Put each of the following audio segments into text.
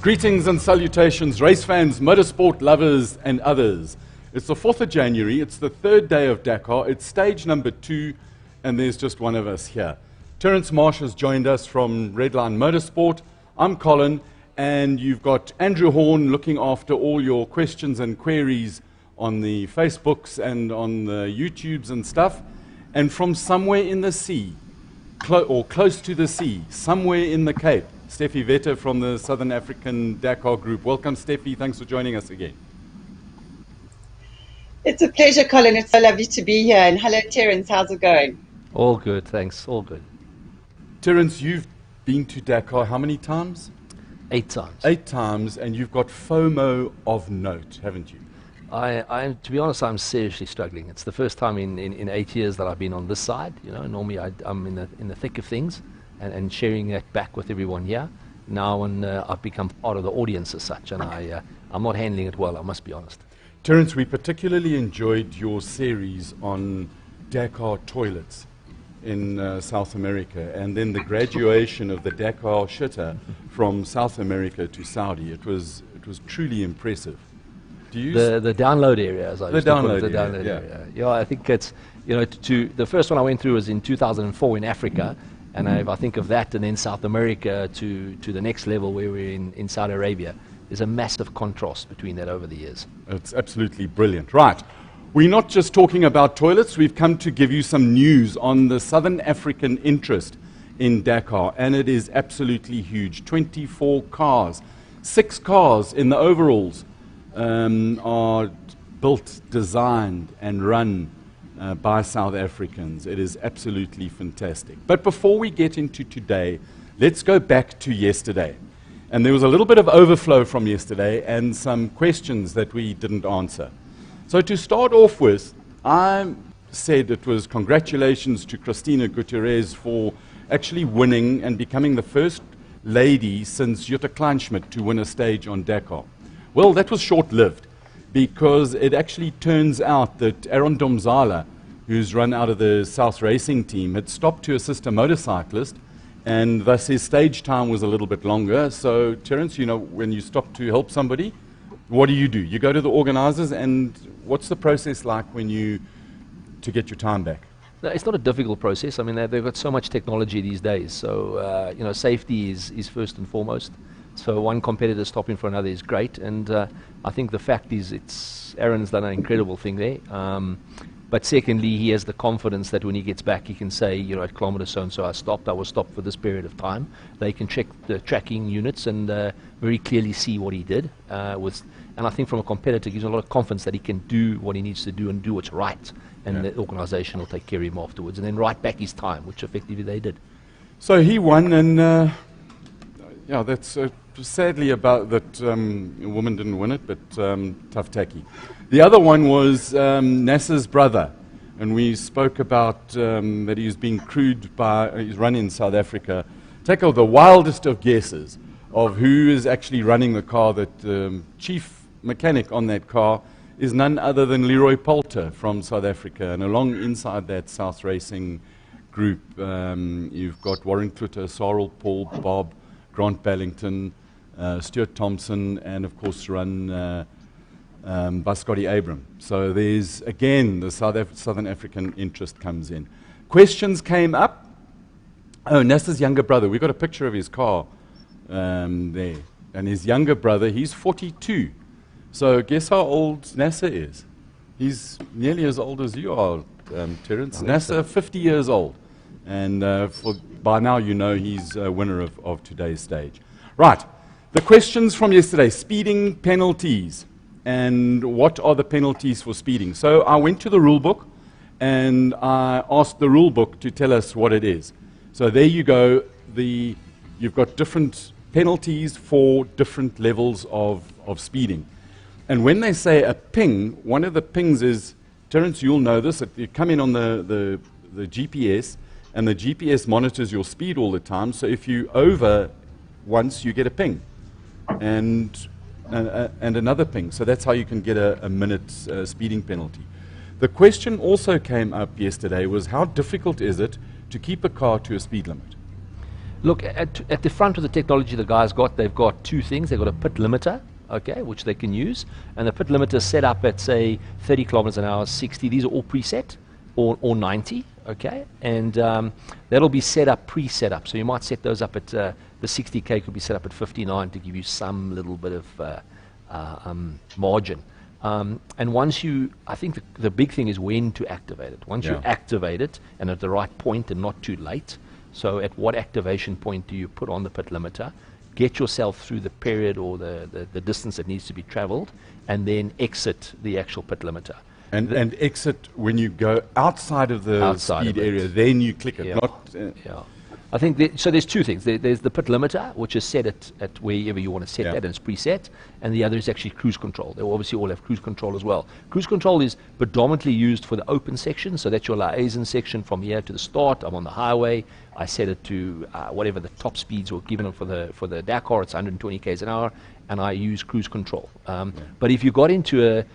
Greetings and salutations, race fans, motorsport lovers, and others. It's the 4th of January, it's the third day of Dakar, it's stage number 2, and there's just one of us here. Terence Marsh has joined us from Redline Motorsport. I'm Colin, and you've got Andrew Horn looking after all your questions and queries on the Facebooks and on the YouTubes and stuff. And from somewhere in the sea, or close to the sea, somewhere in the Cape, Stephie Vetter from the Southern African Dakar Group. Welcome, Stephie. Thanks for joining us again. It's a pleasure, Colin. It's so lovely to be here. And hello, Terence. How's it going? All good, thanks. All good. Terence, you've been to Dakar how many times? 8 times. 8 times, and you've got FOMO of note, haven't you? To be honest, I'm seriously struggling. It's the first time in 8 years that I've been on this side. You know, normally I'm in the thick of things and sharing that back with everyone here. Now, and I've become part of the audience as such, and I'm not handling it well, I must be honest. Terence, we particularly enjoyed your series on Dakar toilets in South America, and then the graduation of the Dakar shitter from South America to Saudi. It was truly impressive. The download area, as I used to call it, the download yeah. area. Yeah, I think it's, you know, the first one I went through was in 2004 in Africa, and I think of that, and then South America to the next level where we're in Saudi Arabia. There's a massive contrast between that over the years. It's absolutely brilliant. Right. We're not just talking about toilets. We've come to give you some news on the Southern African interest in Dakar, and it is absolutely huge. 24 cars. 6 cars in the overalls are built, designed, and run by South Africans. It is absolutely fantastic. But before we get into today, let's go back to yesterday. And there was a little bit of overflow from yesterday and some questions that we didn't answer. So to start off with, I said it was congratulations to Christina Gutierrez for actually winning and becoming the first lady since Jutta Kleinschmidt to win a stage on Dakar. Well, that was short-lived because it actually turns out that Aaron Domzala, who's run out of the South Racing team, had stopped to assist a motorcyclist, and thus his stage time was a little bit longer. So, Terence, you know, when you stop to help somebody, what do? You go to the organizers, and what's the process like to get your time back? No, it's not a difficult process. I mean, they've got so much technology these days. So, you know, safety is first and foremost. So one competitor stopping for another is great. And I think the fact is Aaron's done an incredible thing there. But secondly, he has the confidence that when he gets back, he can say, you know, at kilometer so-and-so I was stopped for this period of time. They can check the tracking units and very clearly see what he did. And I think from a competitor, it gives him a lot of confidence that he can do what he needs to do and do what's right. And the organization will take care of him afterwards. And then write back his time, which effectively they did. So he won, and yeah, that's sadly about that a woman didn't win it, but tough tacky. The other one was Nasser's brother, and we spoke about that he was being crewed by his run in South Africa. Take the wildest of guesses of who is actually running the car. That chief mechanic on that car is none other than Leroy Poulter from South Africa, and along inside that South Racing group, you've got Warren Klutter, Sarel Paul, Bob, Grant Ballington, Stuart Thompson, and of course run by Scotty Abram. So there's, again, the Southern African interest comes in. Questions came up. Oh, Nasser's younger brother. We've got a picture of his car there. And his younger brother, he's 42. So guess how old Nasser is? He's nearly as old as you are, Terence. Nasser, 50 years old. And by now you know he's a winner of today's stage. Right. The questions from yesterday, speeding penalties, and what are the penalties for speeding? So I went to the rule book, and I asked the rule book to tell us what it is. So there you go. You've got different penalties for different levels of speeding. And when they say a ping, one of the pings is, Terence, you'll know this, that you come in on the GPS, and the GPS monitors your speed all the time. So if you over once, you get a ping. And another ping. So that's how you can get a minute speeding penalty. The question also came up yesterday was, how difficult is it to keep a car to a speed limit? Look, at the front of the technology the guys got, they've got two things. They've got a pit limiter, okay, which they can use. And the pit limiter is set up at, say, 30 kilometers an hour, 60. These are all preset, or 90, okay? And that'll be set up, pre-set up. So you might set those up at, the 60K could be set up at 59 to give you some little bit of margin. And once you, I think the big thing is when to activate it. Once you activate it, and at the right point and not too late, so at what activation point do you put on the pit limiter, get yourself through the period or the distance that needs to be traveled, and then exit the actual pit limiter. And exit when you go outside of the speed area, then you click it. I think so there's two things. There's the pit limiter, which is set at wherever you want to set that, and it's preset. And the other is actually cruise control. They obviously all have cruise control as well. Cruise control is predominantly used for the open section. So that's your liaison section from here to the start. I'm on the highway. I set it to whatever the top speeds were given for the Dakar. It's 120 k's an hour, and I use cruise control. But if you got into a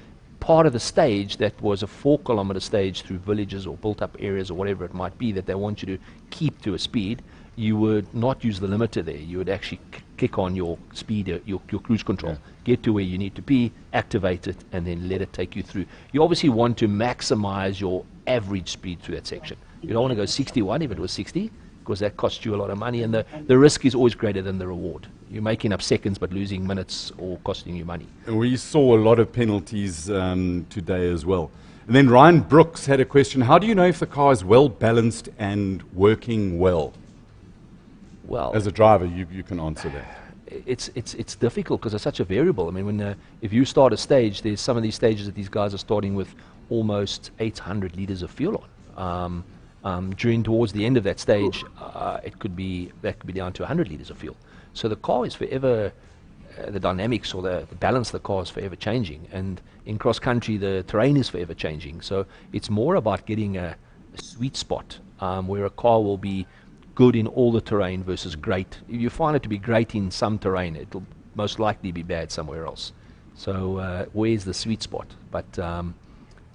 part of the stage that was a 4-kilometer stage through villages or built-up areas or whatever it might be that they want you to keep to a speed, you would not use the limiter there. You would actually kick on your speed, your cruise control, get to where you need to be, activate it, and then let it take you through. You obviously want to maximize your average speed through that section. You don't want to go 61 if it was 60, because that costs you a lot of money, and the risk is always greater than the reward. You're making up seconds but losing minutes or costing you money. And we saw a lot of penalties today as well. And then Ryan Brooks had a question. How do you know if the car is well balanced and working well? Well, as a driver, you can answer that. It's difficult because it's such a variable. I mean, when if you start a stage, there's some of these stages that these guys are starting with almost 800 liters of fuel on. Towards the end of that stage, that could be down to 100 liters of fuel. So the car is forever, the dynamics or the balance of the car is forever changing. And in cross country, the terrain is forever changing. So it's more about getting a sweet spot where a car will be good in all the terrain versus great. If you find it to be great in some terrain, it'll most likely be bad somewhere else. So where's the sweet spot? But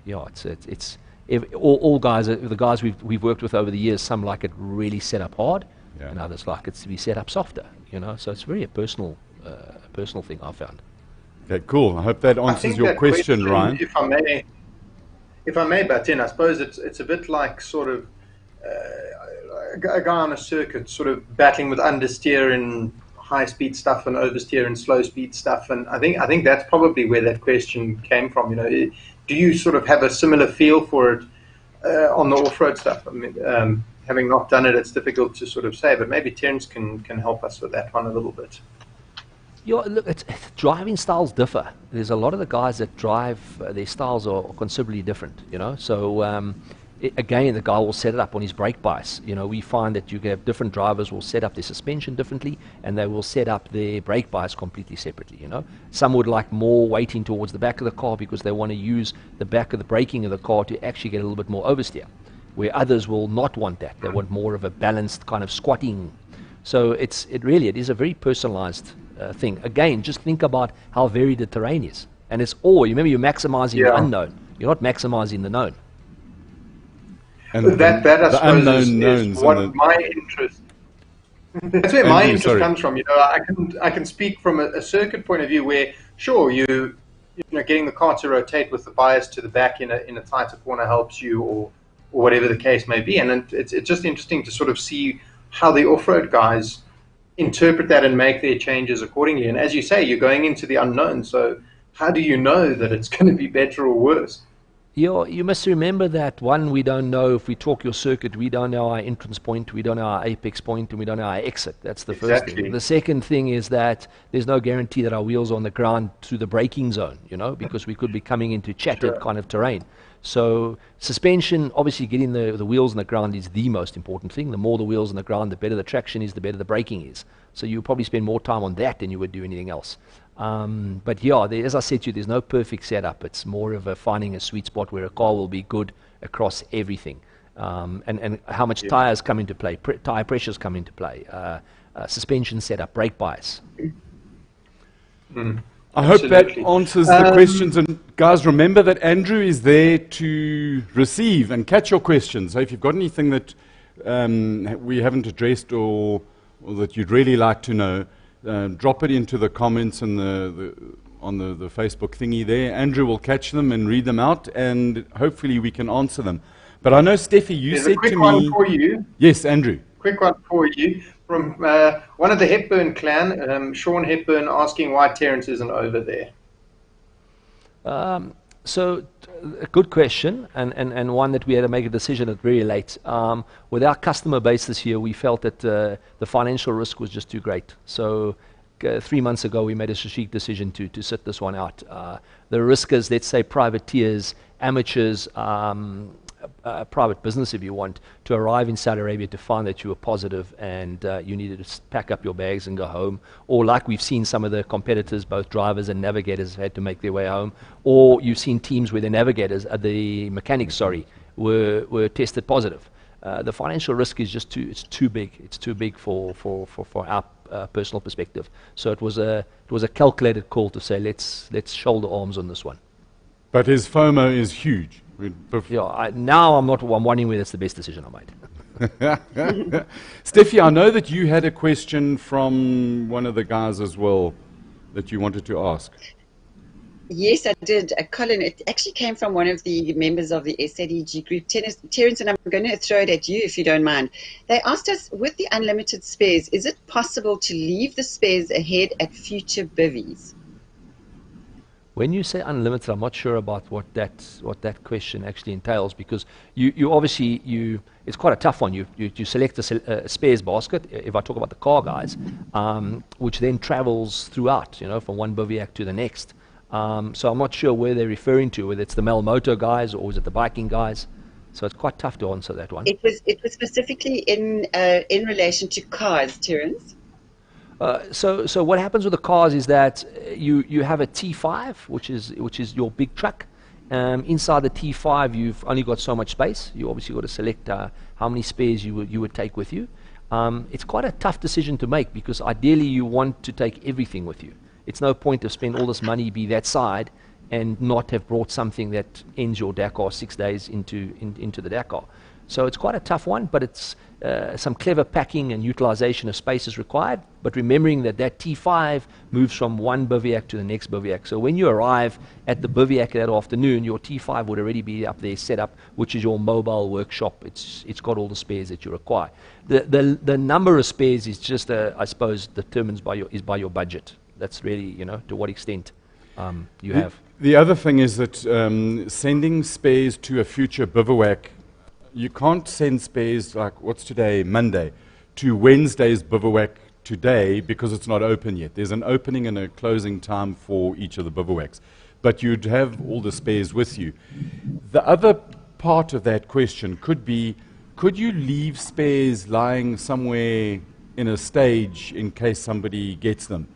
it's all guys, the guys we've worked with over the years, some like it really set up hard, and others like it to be set up softer. So it's very a personal thing I found. Okay, cool. I hope that answers your question, Ryan. If I may butt in, I suppose it's a bit like sort of a guy on a circuit sort of battling with understeer in high speed stuff and oversteer in slow speed stuff, and I think that's probably where that question came from. Do you sort of have a similar feel for it on the off-road stuff? I mean, having not done it, it's difficult to sort of say, but maybe Terence can help us with that one a little bit. Look, driving styles differ. There's a lot of the guys that drive, their styles are considerably different, So again, the guy will set it up on his brake bias. We find that you can have different drivers will set up their suspension differently, and they will set up their brake bias completely separately. Some would like more weighting towards the back of the car because they want to use the back of the braking of the car to actually get a little bit more oversteer, where others will not want that. They want more of a balanced kind of squatting. So it is a very personalized thing. Again, just think about how varied the terrain is, and it's all. Remember, you're maximizing the unknown. You're not maximizing the known. And that I suppose is what my interest. That's where my interest comes from. I can speak from a circuit point of view where, sure, you getting the car to rotate with the bias to the back in a tighter corner helps you, or whatever the case may be. And it's just interesting to sort of see how the off-road guys interpret that and make their changes accordingly. And as you say, you're going into the unknown. So how do you know that it's going to be better or worse? You must remember that, one, we don't know, if we talk your circuit, we don't know our entrance point, we don't know our apex point, and we don't know our exit. That's the first thing. The second thing is that there's no guarantee that our wheels are on the ground through the braking zone, because we could be coming into chatted kind of terrain. So suspension, obviously getting the wheels on the ground is the most important thing. The more the wheels on the ground, the better the traction is, the better the braking is. So you probably spend more time on that than you would do anything else. But as I said to you, there's no perfect setup. It's more of finding a sweet spot where a car will be good across everything. And how much tires come into play, tire pressures come into play, suspension setup, brake bias. I hope that answers the questions. And guys, remember that Andrew is there to receive and catch your questions. So if you've got anything that we haven't addressed or or that you'd really like to know, drop it into the comments and on the Facebook thingy there. Andrew will catch them and read them out, and hopefully we can answer them. But I know, Stephie, you said to me... There's a quick one for you. Yes, Andrew. Quick one for you. From one of the Hepburn clan, Sean Hepburn, asking why Terence isn't over there. So, a good question, and one that we had to make a decision at very late. With our customer base this year, we felt that the financial risk was just too great. So, 3 months ago, we made a strategic decision to sit this one out. The riskers, let's say privateers, amateurs, private business, if you want, to arrive in Saudi Arabia to find that you were positive and you needed to pack up your bags and go home, or like we've seen some of the competitors, both drivers and navigators, have had to make their way home, or you've seen teams where the navigators, the mechanics, were tested positive. The financial risk is just too big. It's too big for our personal perspective. So it was a calculated call to say let's shoulder arms on this one. But his FOMO is huge. Yeah, now I'm wondering whether it's the best decision I made. Stephie, I know that you had a question from one of the guys as well that you wanted to ask. Yes, I did. Colin, it actually came from one of the members of the SADG group, Terence, and I'm going to throw it at you if you don't mind. They asked us, with the unlimited spares, is it possible to leave the spares ahead at future bivvies? When you say unlimited, I'm not sure about what that question actually entails, because you obviously it's quite a tough one. You select a spares basket. If I talk about the car guys, which then travels throughout, from one bivouac to the next. So I'm not sure where they're referring to, whether it's the Melmoto guys or is it the biking guys. So it's quite tough to answer that one. It was specifically in relation to cars, Terence. So what happens with the cars is that you have a T5, which is your big truck. Inside the T5, you've only got so much space. You obviously got to select how many spares you would take with you. It's quite a tough decision to make, because ideally you want to take everything with you. It's no point to spend all this money, be that side, and not have brought something that ends your Dakar 6 days into the Dakar. So it's quite a tough one, but it's some clever packing and utilization of space is required. But remembering that T5 moves from one bivouac to the next bivouac. So when you arrive at the bivouac that afternoon, your T5 would already be up there set up, which is your mobile workshop. It's got all the spares that you require. The number of spares is just, I suppose, determines by your budget. That's really, to what extent you have. The other thing is that sending spares to a future bivouac, you can't send spares like, what's today, Monday, to Wednesday's bivouac today, because it's not open yet. There's an opening and a closing time for each of the bivouacs. But you'd have all the spares with you. The other part of that question could be, could you leave spares lying somewhere in a stage in case somebody gets them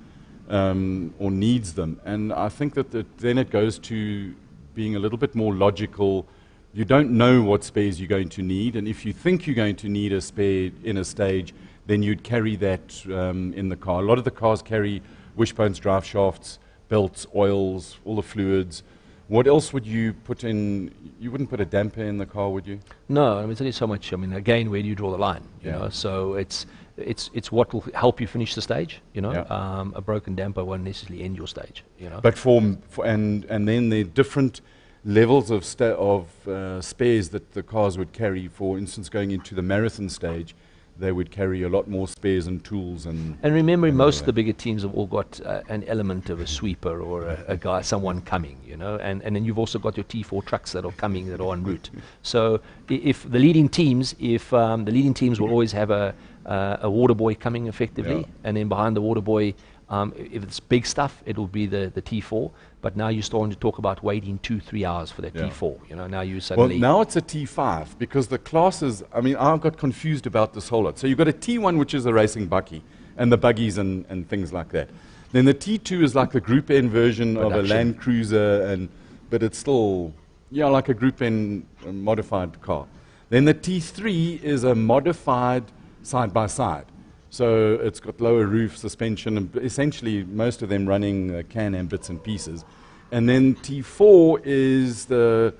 or needs them? And I think that then it goes to being a little bit more logical. You don't know what spares you're going to need, and if you think you're going to need a spare in a stage, then you'd carry that in the car. A lot of the cars carry wishbones, drive shafts, belts, oils, all the fluids. What else would you put in? You wouldn't put a damper in the car, would you? No, it's only so much. Again, where do you draw the line? You know, so it's what will help you finish the stage. A broken damper won't necessarily end your stage. But and then there are different levels of spares that the cars would carry. For instance, going into the marathon stage, they would carry a lot more spares and tools. And remembering, most of the bigger teams have all got an element of a sweeper or someone coming, and then you've also got your T4 trucks that are coming, that are en route. So if the leading teams will always have a water boy coming effectively, and then behind the water boy, if it's big stuff, it will be the T4. But now you're starting to talk about waiting 2-3 hours for that T4. Now you suddenly... Well, now it's a T5, because the classes, I got confused about this whole lot. So you've got a T1, which is a racing bakkie, and the buggies and things like that. Then the T2 is like the Group N version of a Land Cruiser, but it's still, like a Group N modified car. Then the T3 is a modified side-by-side. So it's got lower roof, suspension, and essentially most of them running Can-Am bits and pieces. And then T4 is the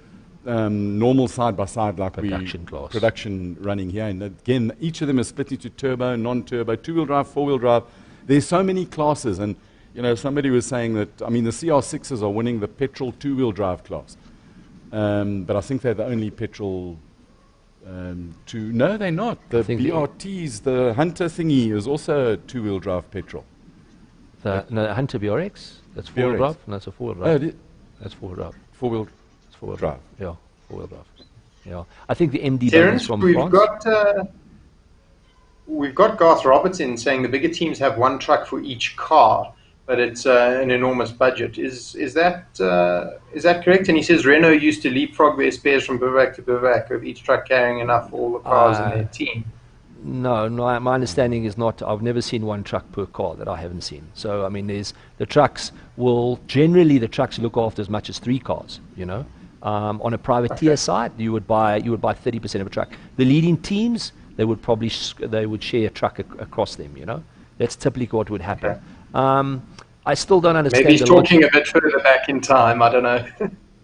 normal side-by-side like class. Production running here. And again, each of them is split into turbo, non-turbo, two-wheel drive, four-wheel drive. There's so many classes. And, somebody was saying that, the CR6s are winning the petrol two-wheel drive class. But I think they're the only petrol no, they're not. The BRTs, the Hunter thingy is also a two-wheel drive petrol. The Hunter BRX? That's four-wheel drive? No, it's a four-wheel drive. That's four-wheel drive. Four-wheel drive. Yeah, four-wheel drive. Yeah, I think the MD Terence, is from France. We've got Garth Robertson saying the bigger teams have one truck for each car, but it's an enormous budget. Is that correct? And he says Renault used to leapfrog their spares from bivouac to bivouac, with each truck carrying enough for all the cars in their team. No, my understanding is not. I've never seen one truck per car that I haven't seen. So there's the trucks look after as much as three cars. On a privateer side, you would buy 30% of a truck. The leading teams, they would share a truck across them. That's typically what would happen. Okay. I still don't understand. Maybe he's talking a bit further back in time. I don't know.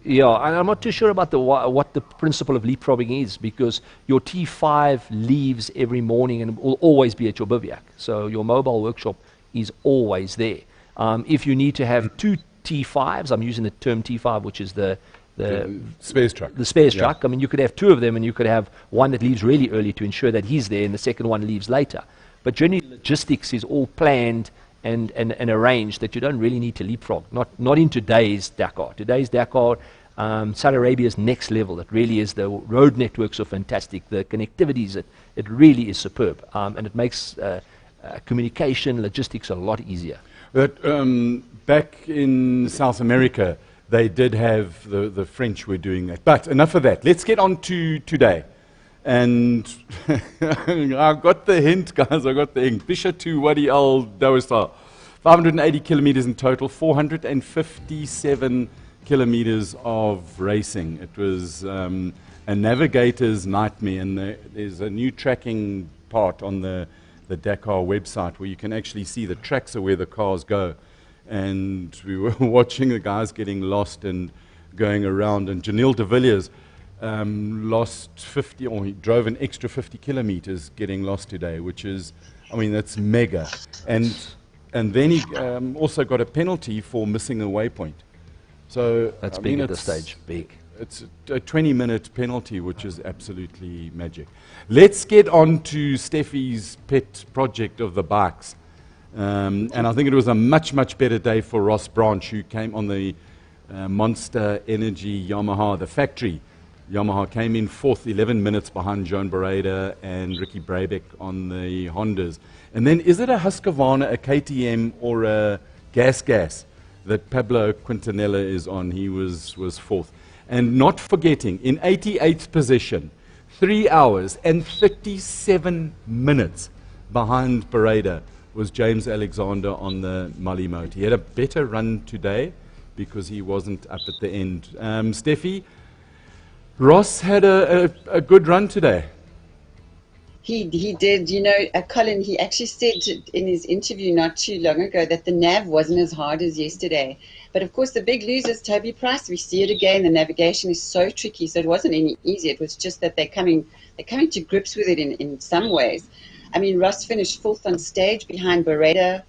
Yeah, and I'm not too sure about what the principle of leapfrogging is, because your T5 leaves every morning and will always be at your bivouac. So your mobile workshop is always there. If you need to have two T5s, I'm using the term T5, which is the spares truck. The spares truck. You could have two of them, and you could have one that leaves really early to ensure that he's there, and the second one leaves later. But generally, logistics is all planned and arranged, that you don't really need to leapfrog. Not in today's Dakar. Today's Dakar, Saudi Arabia's next level. It really is. The road networks are fantastic. The connectivities, it really is superb, and it makes communication, logistics a lot easier. But back in South America, they did have the French were doing that. But enough of that. Let's get on to today. And I got the hint, guys. I got the hint. Bisha to Wadi Al Dawestar. 580 kilometers in total, 457 kilometers of racing. It was a navigator's nightmare. And there's a new tracking part on the Dakar website where you can actually see the tracks of where the cars go. And we were watching the guys getting lost and going around. And Janelle de Villiers lost 50, or he drove an extra 50 kilometers getting lost today, which is, that's mega. And then he also got a penalty for missing a waypoint. So that's big at this stage. Big. It's a 20-minute penalty, which is absolutely magic. Let's get on to Stephie's pet project of the bikes. And I think it was a much, much better day for Ross Branch, who came on the Monster Energy Yamaha, the factory. Yamaha came in fourth, 11 minutes behind Joan Bereda and Ricky Brabeck on the Hondas. And then, is it a Husqvarna, a KTM, or a Gas that Pablo Quintanilla is on? He was fourth. And not forgetting, in 88th position, 3 hours and 37 minutes behind Bereda, was James Alexander on the Malimote. He had a better run today because he wasn't up at the end. Stephie, Ross had a good run today. He did. Colin, he actually said in his interview not too long ago that the nav wasn't as hard as yesterday. But of course, the big loser is Toby Price. We see it again. The navigation is so tricky, so it wasn't any easy. It was just that they're coming to grips with it in some ways. Ross finished fourth on stage behind Bereda,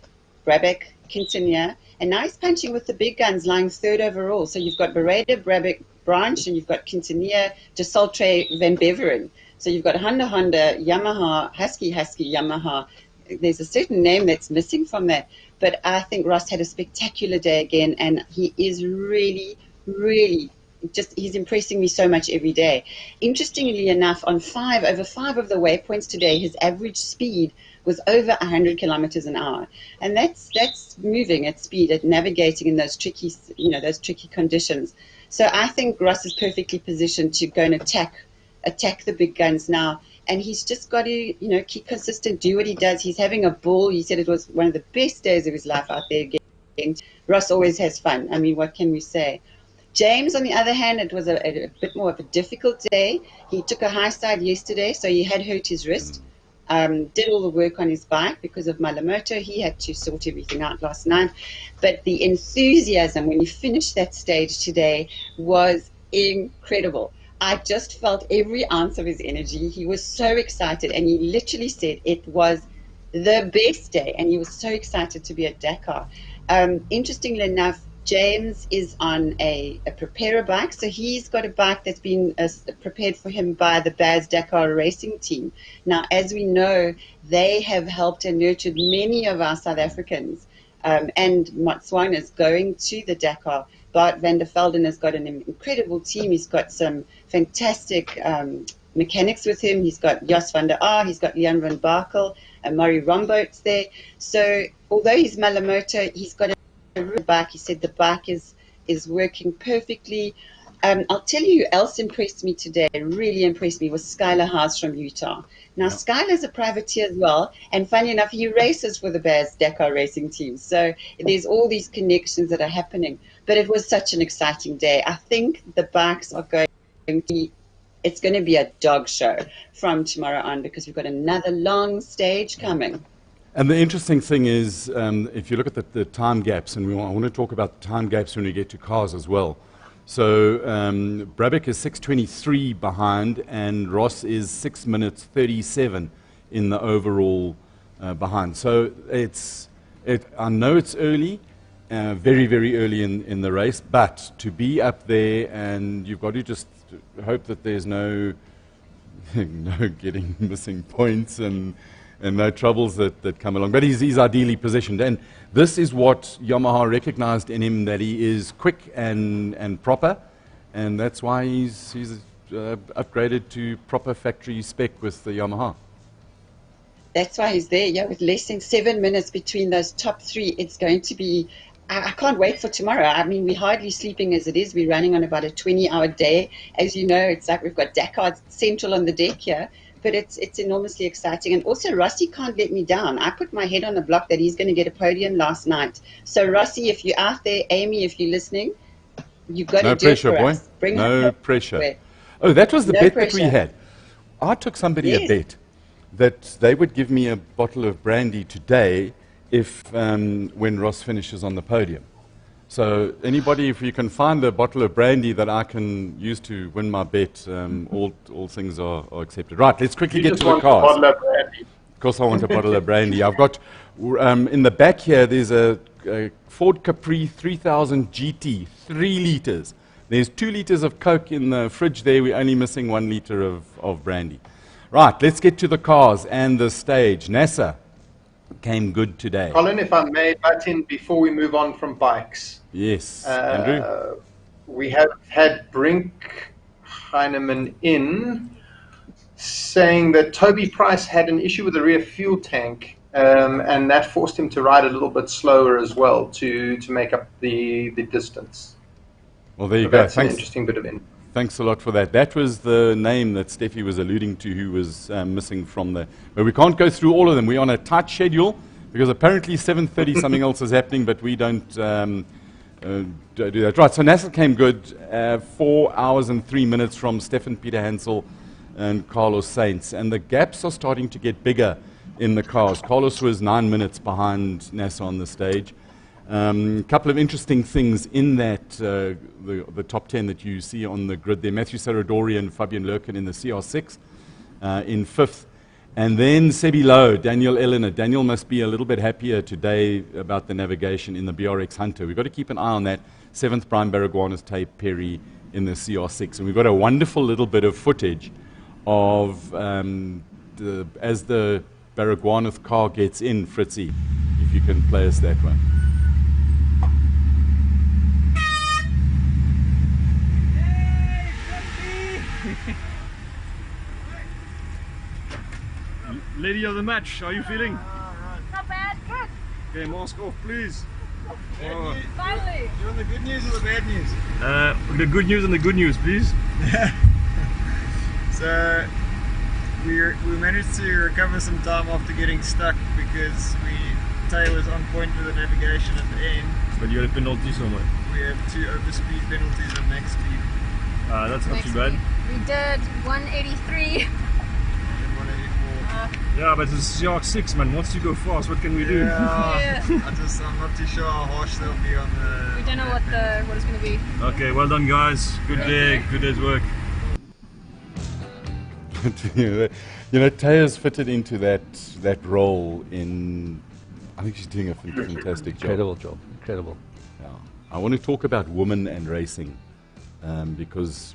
Brabeck, Quintanilla, and now he's punching with the big guns, lying third overall. So you've got Bereda, Brabeck, Branch, and you've got Quintanilla, De Saltre, Van Beveren. So you've got Honda, Yamaha, Husky, Yamaha. There's a certain name that's missing from that. But I think Ross had a spectacular day again, and he is really, really he's impressing me so much every day. Interestingly enough, on over five of the waypoints today, his average speed was over 100 kilometers an hour. And that's moving at speed, at navigating in those tricky conditions. So I think Ross is perfectly positioned to go and attack the big guns now. And he's just got to, keep consistent, do what he does. He's having a ball. He said it was one of the best days of his life out there again. Ross always has fun. What can we say? James, on the other hand, it was a bit more of a difficult day. He took a high side yesterday, so he had hurt his wrist. Did all the work on his bike because of Malamoto. He had to sort everything out last night. But the enthusiasm when he finished that stage today was incredible. I just felt every ounce of his energy. He was so excited, and he literally said it was the best day, and he was so excited to be at Dakar. Interestingly enough, James is on a preparer bike, so he's got a bike that's been prepared for him by the Baz Dakar racing team. Now, as we know, they have helped and nurtured many of our South Africans and Botswana's going to the Dakar. Bart van der Velden has got an incredible team. He's got some fantastic mechanics with him. He's got Jos van der Aar, he's got Leon van Bakel, and Murray Romboat's there. So although he's Malamoto, he's got a real bike. He said the bike is working perfectly. I'll tell you who else impressed me today, really impressed me, was Skylar Haas from Utah. Now, Skylar's a privateer as well, and funny enough, he races for the Baz Dakar racing team. So there's all these connections that are happening. But it was such an exciting day. I think the bikes are going to be, it's going to be a dog show from tomorrow on, because we've got another long stage coming. And the interesting thing is, if you look at the time gaps, and I want to talk about the time gaps when we get to cars as well. So Brabeck is 6:23 behind, and Ross is 6 minutes 37 in the overall behind. So I know it's early, very, very early in the race, but to be up there, and you've got to just hope that there's no getting missing points and no troubles that come along. But he's ideally positioned, and this is what Yamaha recognized in him, that he is quick and proper, and that's why he's upgraded to proper factory spec with the Yamaha. That's why he's there, yeah, with less than 7 minutes between those top three. It's going to be, I can't wait for tomorrow. I mean, we're hardly sleeping as it is. We're running on about a 20-hour day. As you know, it's like we've got Dakar Central on the deck here. But it's enormously exciting. And also, Rossi can't let me down. I put my head on the block that he's going to get a podium last night. So, Rossi, if you're out there, Amy, if you're listening, you've got to do it for us. No pressure. Oh, that was the bet that we had. I took somebody a bet that they would give me a bottle of brandy today if when Ross finishes on the podium. So anybody, if you can find a bottle of brandy that I can use to win my bet, all things are accepted. Right, let's quickly get to the cars. Of course I want a bottle of brandy. I've got, in the back here, there's a Ford Capri 3000 GT, 3 litres. There's 2 litres of Coke in the fridge there. We're only missing 1 litre of brandy. Right, let's get to the cars and the stage. NASA came good today. Colin, if I may butt in before we move on from bikes. Yes, Andrew. We have had Brink Heinemann in saying that Toby Price had an issue with the rear fuel tank, and that forced him to ride a little bit slower as well to make up the distance. Well, there you go. That's an interesting bit of info. Thanks a lot for that. That was the name that Stephie was alluding to, who was missing from there. But we can't go through all of them. We're on a tight schedule because apparently 7:30 something else is happening, but we don't do that. Right, so NASA came good, 4 hours and 3 minutes from Stefan Peter Hansel and Carlos Sainz. And the gaps are starting to get bigger in the cars. Carlos was 9 minutes behind NASA on the stage. A couple of interesting things in that, the top 10 that you see on the grid there. Matthew Saradori and Fabian Lurken in the CR6 in 5th. And then Sebi Lowe, Daniel Eleanor. Daniel must be a little bit happier today about the navigation in the BRX Hunter. We've got to keep an eye on that. 7th, Brian Baragwana's Tape Perry in the CR6. And we've got a wonderful little bit of footage of as the Baragwanath car gets in, Fritzy, if you can play us that one. Lady of the match, how are you feeling? Not bad, good. Okay, mask off, please. Finally. You want the good news or the bad news? The good news and the good news, please. So we managed to recover some time after getting stuck because tail was on point with the navigation at the end. But you had a penalty somewhere. We have 2 overspeed penalties on max speed. That's not too bad. We did 183. Yeah, but it's CR6, man. Once you go fast, what can we do? Yeah. I'm not too sure how harsh they'll be on the. We don't know what it's going to be. Okay, well done, guys. Good day, good day's work. you know, Taya's fitted into that role in. I think she's doing a fantastic job. Incredible job. Incredible. Yeah. I want to talk about women and racing, because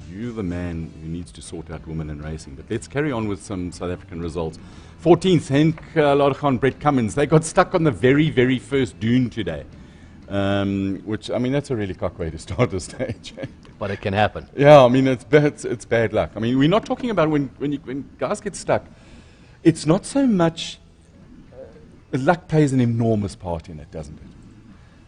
you're the man who needs to sort out women and racing. But let's carry on with some South African results. 14th, Henk Ladekhan, Brett Cummins. They got stuck on the very, very first dune today. Which, I mean, that's a really cock way to start a stage. But it can happen. Yeah, I mean, it's bad luck. I mean, we're not talking about when guys get stuck. It's not so much, luck plays an enormous part in it, doesn't it?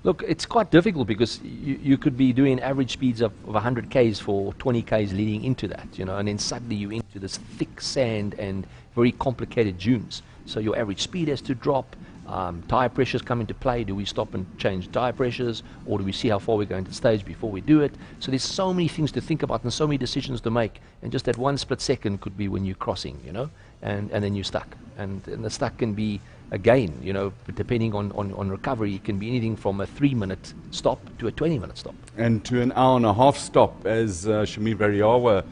Look, it's quite difficult because you could be doing average speeds of 100 Ks for 20 Ks leading into that, you know, and then suddenly you're into this thick sand and very complicated dunes. So your average speed has to drop. Tire pressures come into play. Do we stop and change tire pressures, or do we see how far we're going to stage before we do it? So there's so many things to think about and so many decisions to make, and just that one split second could be when you're crossing, you know, and then you're stuck. And the stuck can be, again, you know, depending on recovery, it can be anything from a 3-minute stop to a 20-minute stop. And to an hour and a half stop, as Shamir Variawa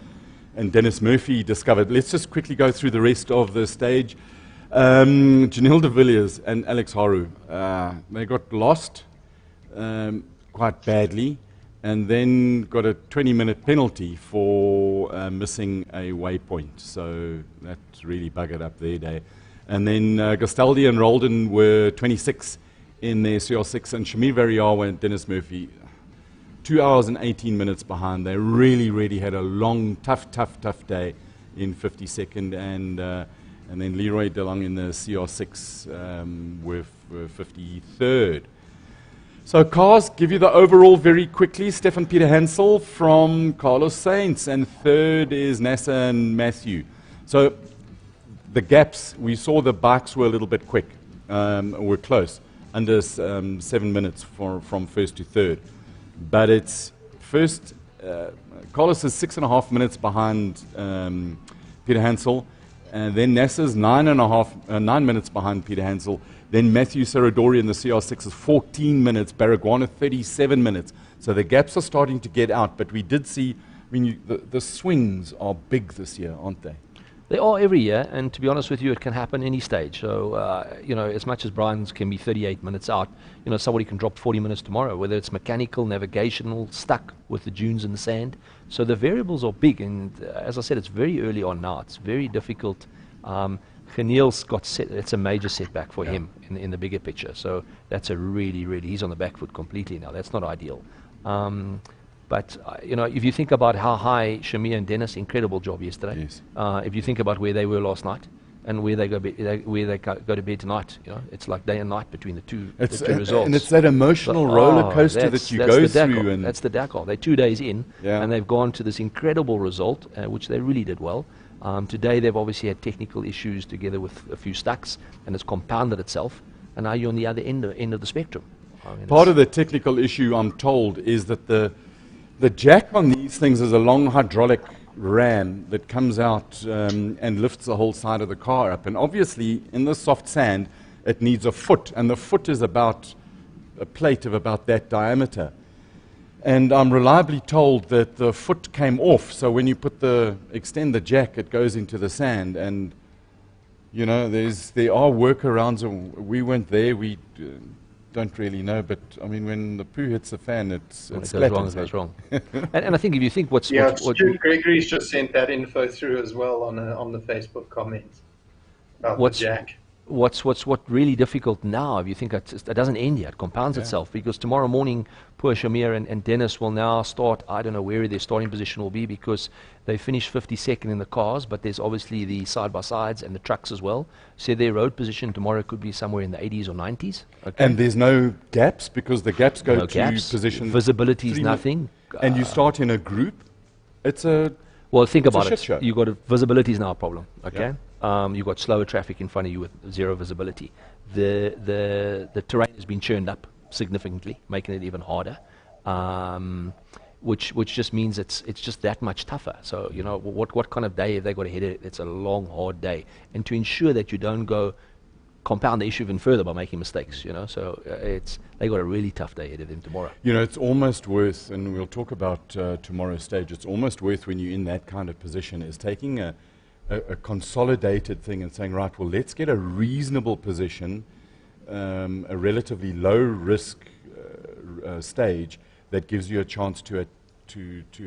and Dennis Murphy discovered. Let's just quickly go through the rest of the stage. Janelle de Villiers and Alex Haru, they got lost quite badly, and then got a 20-minute penalty for missing a waypoint. So that really buggered up their day. And then Gastaldi and Roldan were 26 in their CR6, and Shamir Variawa and Dennis Murphy, 2 hours and 18 minutes behind. They really had a long, tough day in 52nd, and then Leroy DeLong in the CR6 with 53rd. So cars, give you the overall very quickly. Stefan Peter Hansel from Carlos Sainz, and third is NASA and Matthew. So the gaps, we saw the bikes were a little bit quick, were close, under 7 minutes from first to third. But it's first, Carlos is 6.5 minutes behind Peter Hansel, and then NASA's 9 minutes behind Peter Hansel. Then Matthew Serradori in the CR6 is 14 minutes, Baragwana 37 minutes. So the gaps are starting to get out, but we did see, I mean, the swings are big this year, aren't they? They are every year, and to be honest with you, it can happen any stage. So, you know, as much as Brian's can be 38 minutes out, you know, somebody can drop 40 minutes tomorrow, whether it's mechanical, navigational, stuck with the dunes and the sand. So the variables are big, and as I said, it's very early on now. It's very difficult. Geniel's got set. It's a major setback for him in the bigger picture. So that's a really, he's on the back foot completely now. That's not ideal. But, you know, if you think about how high Shamir and Dennis, incredible job yesterday. Yes. If you think about where they were last night and where they go to bed tonight, you know, it's like day and night between the two results. And it's that emotional roller coaster that you go through. And that's the Dakar. They're 2 days in, and they've gone to this incredible result, which they really did well. Today they've obviously had technical issues together with a few stucks, and it's compounded itself, and now you're on the other end of the spectrum. I mean, part of the technical issue, I'm told, is that the jack on these things is a long hydraulic ram that comes out and lifts the whole side of the car up. And obviously, in the soft sand, it needs a foot, and the foot is about a plate of about that diameter. And I'm reliably told that the foot came off, so when you extend the jack, it goes into the sand. And, you know, there are workarounds. We weren't there. We don't really know, but I mean, when the poo hits the fan, it goes wrong. and I think if you think what's Gregory's just sent that info through as well on the Facebook comments about the jack. What's really difficult now, if you think it doesn't end yet, it compounds itself, because tomorrow morning, poor Shamir and Dennis will now start, I don't know where their starting position will be, because they finished 52nd in the cars, but there's obviously the side-by-sides and the trucks as well. So their road position tomorrow could be somewhere in the 80s or 90s. Okay. And there's no gaps, because the gaps go to position. Visibility is nothing. And you start in a group, well, think about it. You've got visibility is now a problem, okay? Yeah. You've got slower traffic in front of you with zero visibility. The terrain has been churned up significantly, making it even harder, which just means it's just that much tougher. So, you know, what kind of day have they got ahead of it? It's a long, hard day. And to ensure that you don't go compound the issue even further by making mistakes, you know, so they got a really tough day ahead of them tomorrow. You know, it's almost worth, and we'll talk about tomorrow's stage, it's almost worth when you're in that kind of position, is taking a consolidated thing and saying, right, well, let's get a reasonable position, a relatively low risk stage that gives you a chance to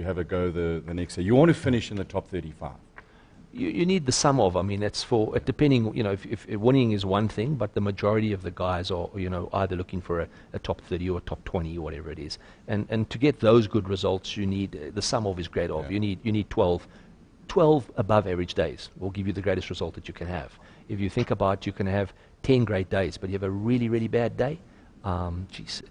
have a go the next day. You want to finish in the top 35. You need the sum of. I mean, that's for depending. You know, if winning is one thing, but the majority of the guys are, you know, either looking for a top 30 or a top 20 or whatever it is. And to get those good results, you need the sum of is great of. Yeah. You need 12 above average days will give you the greatest result that you can have. If you think about, you can have 10 great days, but you have a really, really bad day. It's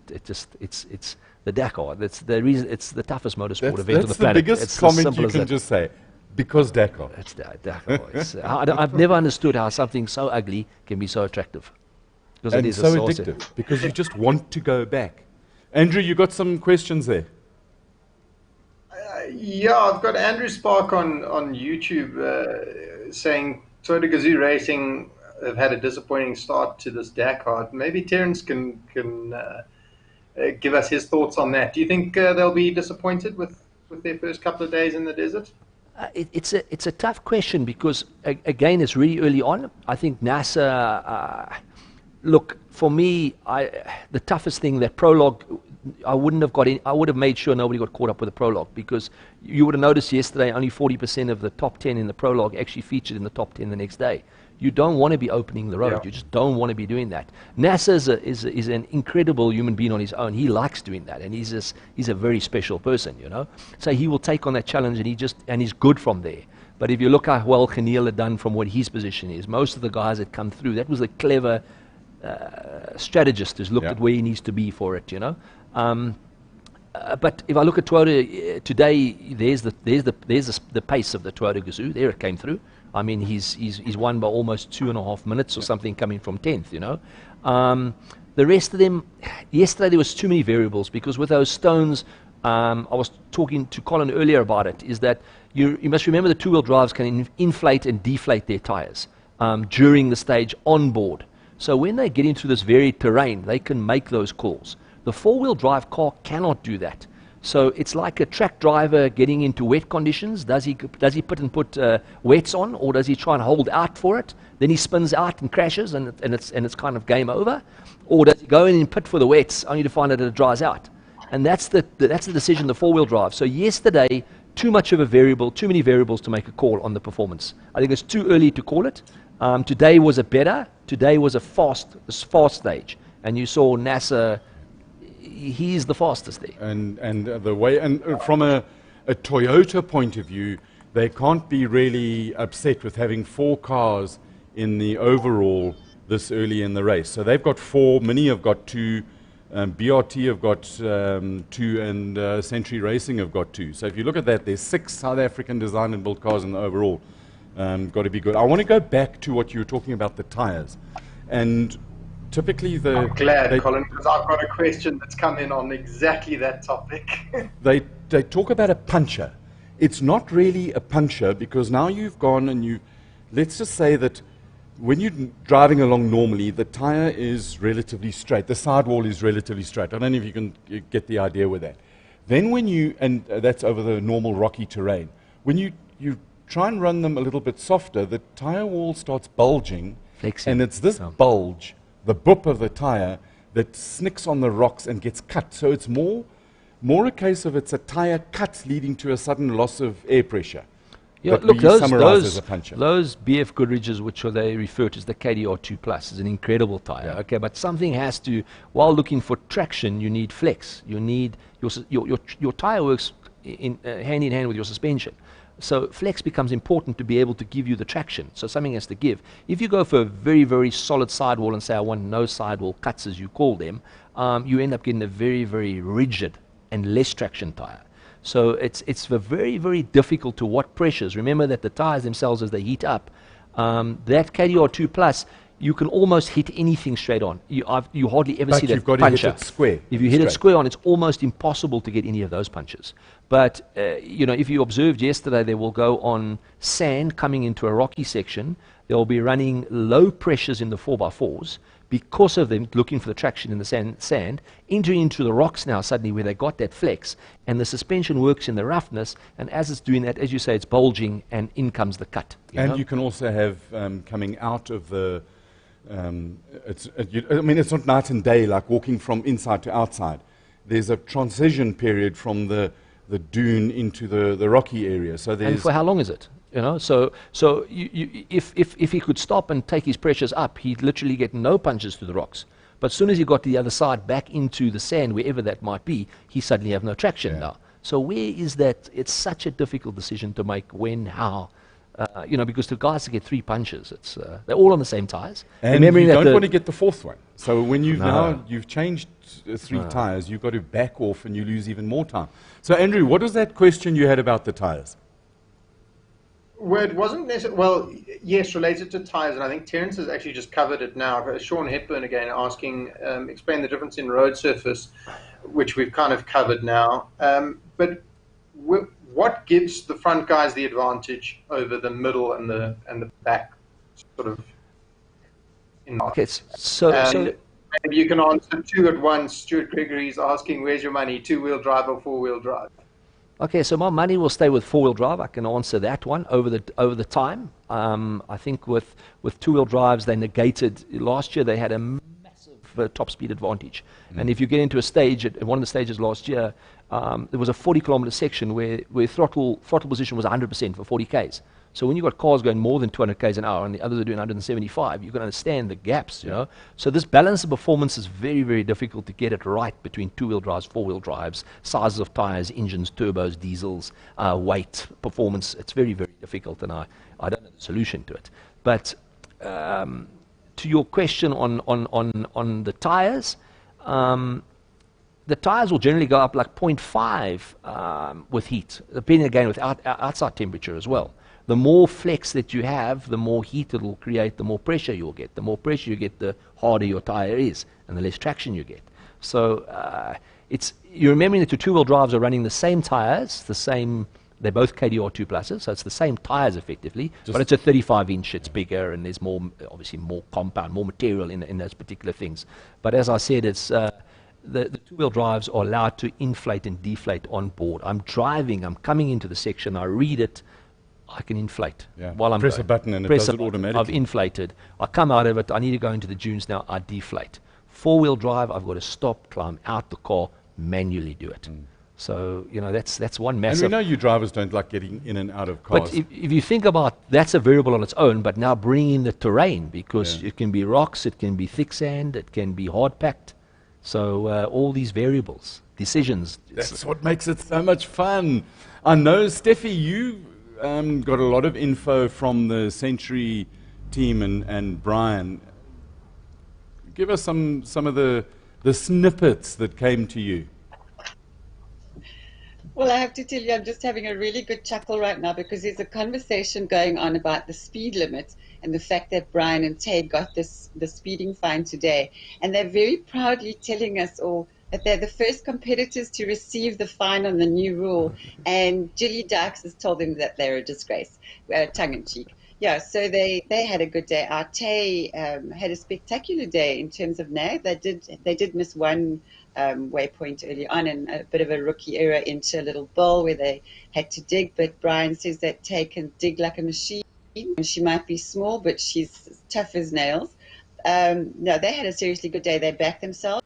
the Dakar. That's the reason. It's the toughest motorsport event on the planet. That's the biggest comment you can just say. Because Dakar. That's Dakar. I've never understood how something so ugly can be so attractive. Because and it is so addictive. Because you just want to go back. Andrew, you got some questions there? Yeah, I've got Andrew Spark on YouTube saying Toyota Gazoo Racing have had a disappointing start to this Dakar. Maybe Terence can give us his thoughts on that. Do you think they'll be disappointed with their first couple of days in the desert? It's a tough question because again it's really early on. I think NASA. Look, for me, the toughest thing, that prologue, I wouldn't have got in. I would have made sure nobody got caught up with the prologue, because you would have noticed yesterday only 40% of the top 10 in the prologue actually featured in the top 10 the next day. You don't want to be opening the road. Yeah. You just don't want to be doing that. NASA is an incredible human being on his own. He likes doing that, and he's a very special person, you know. So he will take on that challenge, and he's good from there. But if you look how well Kaniel had done from what his position is, most of the guys that come through, that was a clever strategist who's looked at where he needs to be for it, you know. But if I look at Toyota today, there's the pace of the Toyota Gazoo. There it came through. I mean, he's won by almost 2.5 minutes or something, coming from 10th, you know. The rest of them, yesterday there was too many variables, because with those stones, I was talking to Colin earlier about it, is that you must remember the two-wheel drives can inflate and deflate their tires during the stage on board. So when they get into this varied terrain, they can make those calls. The four-wheel drive car cannot do that. So it's like a track driver getting into wet conditions. Does he put wets on, or does he try and hold out for it? Then he spins out and crashes, and it's kind of game over. Or does he go in and pit for the wets only to find that it dries out? And that's the decision, the four-wheel drive. So yesterday, too much of a variable, too many variables to make a call on the performance. I think it's too early to call it. Today was today was a fast stage, and you saw NASA. He's the fastest there. And the way, and from a Toyota point of view, they can't be really upset with having 4 cars in the overall this early in the race. So they've got 4, Mini have got 2, BRT have got 2, and Century Racing have got 2. So if you look at that, there's 6 South African designed and built cars in the overall. Got to be good. I want to go back to what you were talking about, the tires. And typically I'm glad, Colin, because I've got a question that's come in on exactly that topic. they talk about a puncher. It's not really a puncher, because now you've gone and let's just say that when you're driving along normally, the tire is relatively straight. The sidewall is relatively straight. I don't know if you can get the idea with that. Then and that's over the normal rocky terrain. When you try and run them a little bit softer, the tire wall starts bulging, and it's this bulge, the boop of the tire, that snicks on the rocks and gets cut. So it's more a case of it's a tire cut leading to a sudden loss of air pressure. Yeah, look, those BF Goodridges, which they refer to as the KDR2 Plus, is an incredible tire. Yeah. Okay, but something has to, while looking for traction, you need flex. You need your tire works hand in hand with your suspension. So flex becomes important to be able to give you the traction. So something has to give. If you go for a very, very solid sidewall and say, I want no sidewall cuts, as you call them, you end up getting a very, very rigid and less traction tire. So it's very, very difficult to what pressures. Remember that the tires themselves, as they heat up, that KDR2 Plus, you can almost hit anything straight on. You hardly ever see that puncher. But you've got to hit it square. If you hit it square on, it's almost impossible to get any of those punches. But, if you observed yesterday, they will go on sand coming into a rocky section. They'll be running low pressures in the 4x4s, because of them looking for the traction in the sand, entering into the rocks now suddenly where they got that flex, and the suspension works in the roughness, and as it's doing that, as you say, it's bulging, and in comes the cut. You can also have coming out of the, it's not night and day like walking from inside to outside. There's a transition period from the dune into the rocky area. So and for how long is it? So if he could stop and take his pressures up, he'd literally get no punches to the rocks. But as soon as he got to the other side, back into the sand, wherever that might be, he suddenly have no traction now. So where is that? It's such a difficult decision to make. When, how? Because the guys to get 3 punches, they're all on the same tires. And you don't want to get the 4th one. So when you've changed 3 tires, you've got to back off and you lose even more time. So Andrew, what was that question you had about the tires? Well, it wasn't necessarily, well, yes, related to tires, and I think Terence has actually just covered it now. Sean Hepburn again asking, explain the difference in road surface, which we've kind of covered now. But what gives the front guys the advantage over the middle and the back sort of? Okay, so maybe you can answer 2 at once. Stuart Gregory's asking, where's your money, 2-wheel drive or 4-wheel drive? Okay, so my money will stay with 4-wheel drive. I can answer that one over the time. I think with 2-wheel drives, they negated last year. They had a massive top speed advantage, and if you get into a stage at one of the stages last year, there was a 40-kilometer section where throttle position was 100% for 40 k's. So when you've got cars going more than 200 k's an hour and the others are doing 175, you can understand the gaps, So this balance of performance is very, very difficult to get it right between 2-wheel drives, 4-wheel drives, sizes of tires, engines, turbos, diesels, weight, performance. It's very, very difficult, and I don't know the solution to it. But to your question on the tires, the tires will generally go up like 0.5 with heat, depending again with outside temperature as well. The more flex that you have, the more heat it will create, the more pressure you'll get. The more pressure you get, the harder your tire is, and the less traction you get. So you're remembering that your 2-wheel drives are running the same tires, they're both KDR 2+, so it's the same tires effectively, but it's a 35-inch, it's bigger, and there's obviously more compound, more material in those particular things. But as I said, it's the 2-wheel drives are allowed to inflate and deflate on board. I'm driving, I'm coming into the section, I read it, I can inflate while I'm press a button and it does it automatically. I've inflated. I come out of it. I need to go into the dunes now. I deflate. 4-wheel drive, I've got to stop, climb out the car, manually do it. So that's one massive. And we know you drivers don't like getting in and out of cars. But if you think about, that's a variable on its own. But now bring in the terrain, because it can be rocks, it can be thick sand, it can be hard packed. So all these variables, decisions. That's what makes it so much fun. I know, Stephie, you got a lot of info from the Century team and Brian. Give us some of the snippets that came to you. Well, I have to tell you, I'm just having a really good chuckle right now, because there's a conversation going on about the speed limit and the fact that Brian and Tay got the speeding fine today. And they're very proudly telling us all that they're the first competitors to receive the fine on the new rule. And Julie Dykes has told them that they're a disgrace, tongue-in-cheek. Yeah, so they had a good day. Our Tay had a spectacular day in terms of nag. They did miss one waypoint early on, and a bit of a rookie error into a little bowl where they had to dig. But Brian says that Tay can dig like a machine. And she might be small, but she's tough as nails. No, they had a seriously good day. They backed themselves.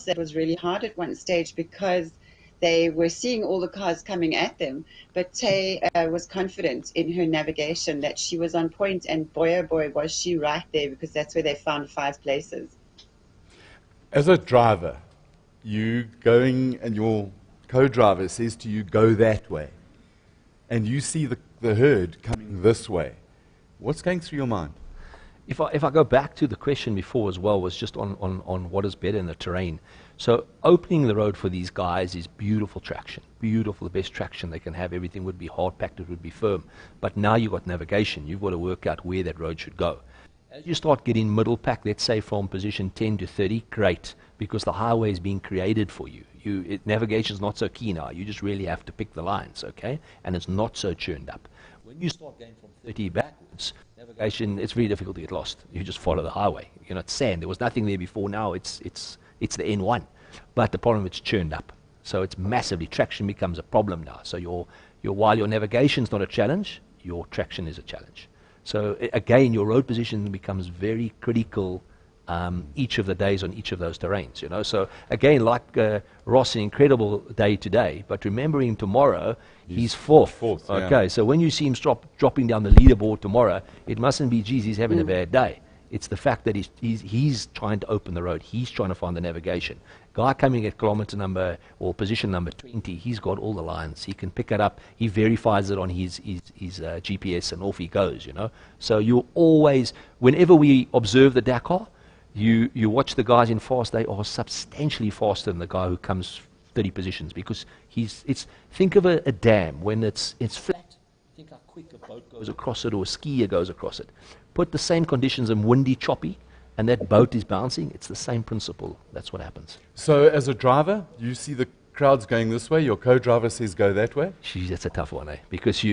That was really hard at one stage because they were seeing all the cars coming at them. But Tay was confident in her navigation that she was on point, and boy, oh boy, was she right there, because that's where they found 5 places. As a driver, you going and your co-driver says to you, go that way, and you see the herd coming this way. What's going through your mind? If I go back to the question before as well, was just on what is better in the terrain. So opening the road for these guys is beautiful traction, beautiful, the best traction they can have. Everything would be hard packed, it would be firm. But now you've got navigation. You've got to work out where that road should go. As you start getting middle pack, let's say from position 10 to 30, great, because the highway is being created for you. Navigation is not so key now. You just really have to pick the lines, okay? And it's not so churned up. When you start going from 30 backwards, navigation, it's very difficult to get lost. You just follow the highway. You know, it's sand. There was nothing there before. Now it's the N1. But the problem, it's churned up. So it's massively, traction becomes a problem now. So while your navigation's not a challenge, your traction is a challenge. So again, your road position becomes very critical each of the days on each of those terrains, you know. So again, like Ross, an incredible day today, but remembering tomorrow, he's fourth. Okay, yeah. So when you see him dropping down the leaderboard tomorrow, it mustn't be, geez, he's having a bad day. It's the fact that he's trying to open the road. He's trying to find the navigation. Guy coming at kilometer number or position number 20, he's got all the lines. He can pick it up. He verifies it on his GPS, and off he goes, you know. So you always, whenever we observe the Dakar, you watch the guys in fast, they are substantially faster than the guy who comes 30 positions, because think of a dam. When it's flat, think how quick a boat goes across it or a skier goes across it. Put the same conditions in windy, choppy, and that boat is bouncing. It's the same principle. That's what happens. So as a driver, you see the crowds going this way, your co-driver says go that way? Geez, that's a tough one, eh? Because